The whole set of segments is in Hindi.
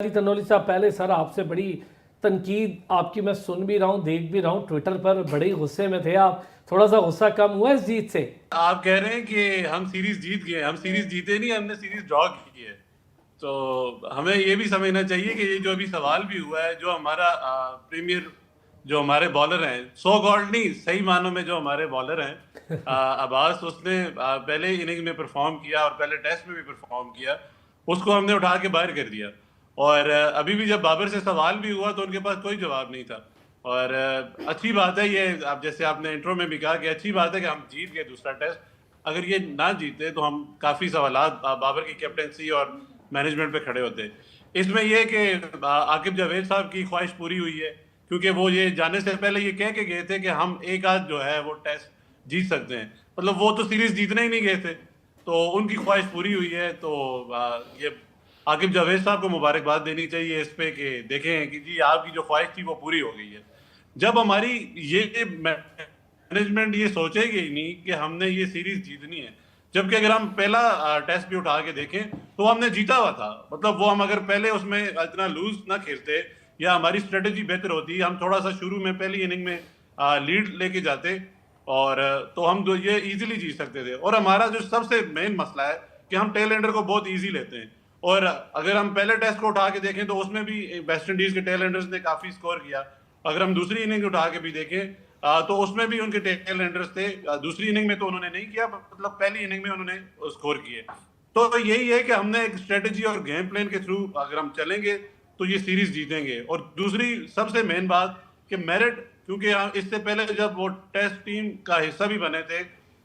तनोली साहब, पहले सर आपसे बड़ी तनकीद आपकी मैं सुन भी रहा हूँ, देख भी रहा हूँ, ट्विटर पर बड़े ही गुस्से में थे आप। थोड़ा सा गुस्सा कम हुआ इस जीत से? आप कह रहे हैं कि हम सीरीज जीत गए। हम सीरीज जीते नहीं, हमने सीरीज ड्रॉ की है। तो हमें ये भी समझना चाहिए कि ये जो अभी सवाल भी हुआ है, जो हमारा प्रीमियर, जो हमारे बॉलर हैं, सो गॉड नहीं, सही मानों में जो हमारे बॉलर हैं, अब्बास, उसने पहले इनिंग में परफॉर्म किया और पहले टेस्ट में भी परफॉर्म किया। उसको हमने उठा के बाहर कर दिया। और अभी भी जब बाबर से सवाल भी हुआ तो उनके पास कोई जवाब नहीं था। और अच्छी बात है ये, आप जैसे आपने इंट्रो में भी कहा कि अच्छी बात है कि हम जीत गए दूसरा टेस्ट। अगर ये ना जीते तो हम काफी सवालात बाबर की कैप्टनसी और मैनेजमेंट पे खड़े होते। इसमें यह कि आकिब जावेद साहब की ख्वाहिश पूरी हुई है, क्योंकि वो ये जाने से पहले ये कह के गए थे कि हम एक आध जो है वो टेस्ट जीत सकते हैं। मतलब वो तो सीरीज जीतने ही नहीं गए थे, तो उनकी ख्वाहिश पूरी हुई है। तो ये आकिब जावेद साहब को मुबारकबाद देनी चाहिए इस पे कि देखें कि जी आपकी जो ख्वाहिश थी वो पूरी हो गई है। जब हमारी ये मैनेजमेंट ये सोचेगी ही नहीं कि हमने ये सीरीज जीतनी है, जबकि अगर हम पहला टेस्ट भी उठा के देखें तो हमने जीता हुआ था। मतलब वो हम अगर पहले उसमें इतना लूज ना खेलते या हमारी स्ट्रेटेजी बेहतर होती, हम थोड़ा सा शुरू में पहली इनिंग में लीड लेके जाते और तो हम ये इजीली जीत सकते थे। और हमारा जो सबसे मेन मसला है कि हम टेल एंडर को बहुत इजी लेते हैं। और अगर हम पहले टेस्ट को उठा के देखें तो उसमें भी वेस्ट इंडीज के टेल एंडर्स ने काफी स्कोर किया। अगर हम दूसरी इनिंग उठा के भी देखें तो उसमें भी उनके टेल एंडर्स थे। दूसरी इनिंग में तो उन्होंने नहीं किया, मतलब पहली इनिंग में उन्होंने स्कोर किए। तो यही है कि हमने एक स्ट्रेटेजी और गेम प्लान के थ्रू अगर हम चलेंगे तो ये सीरीज जीतेंगे। और दूसरी सबसे मेन बात कि मेरिट, क्योंकि इससे पहले जब वो टेस्ट टीम का हिस्सा भी बने थे,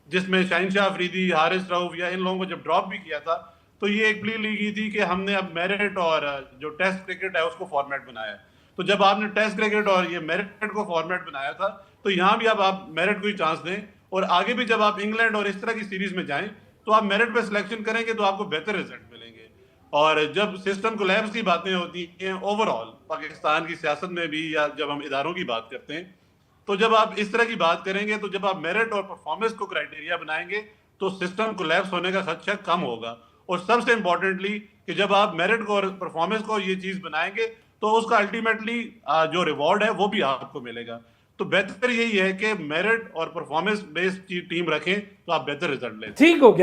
जिसमें शाहिनशाह अफरीदी, हारिस रऊफ या इन लोगों को जब ड्रॉप भी किया था, तो ये एक प्ली ली गई थी कि हमने अब मेरिट और जो टेस्ट क्रिकेट है उसको फॉर्मेट बनाया। तो जब आपने टेस्ट क्रिकेट और ये मेरिट को फॉर्मेट बनाया था, तो यहाँ भी अब आप मेरिट को ही चांस दें। और आगे भी जब आप इंग्लैंड और इस तरह की सीरीज में जाएं तो आप मेरिट पे सिलेक्शन करेंगे तो आपको बेहतर रिजल्ट मिलेंगे। और जब सिस्टम कोलैप्स की बातें होती हैं ओवरऑल पाकिस्तान की सियासत में भी, या जब हम इदारों की बात करते हैं, तो जब आप इस तरह की बात करेंगे, तो जब आप मेरिट और परफॉर्मेंस को क्राइटेरिया बनाएंगे तो सिस्टम कोलैप्स होने का खदशा कम होगा। और सबसे इंपॉर्टेंटली कि जब आप मेरिट को और परफॉर्मेंस को ये चीज बनाएंगे तो उसका अल्टीमेटली जो रिवॉर्ड है वो भी आपको मिलेगा। तो बेहतर यही है कि मेरिट और परफॉर्मेंस बेस्ड टीम रखें तो आप बेहतर रिजल्ट लेते हैं। ठीक हो गया।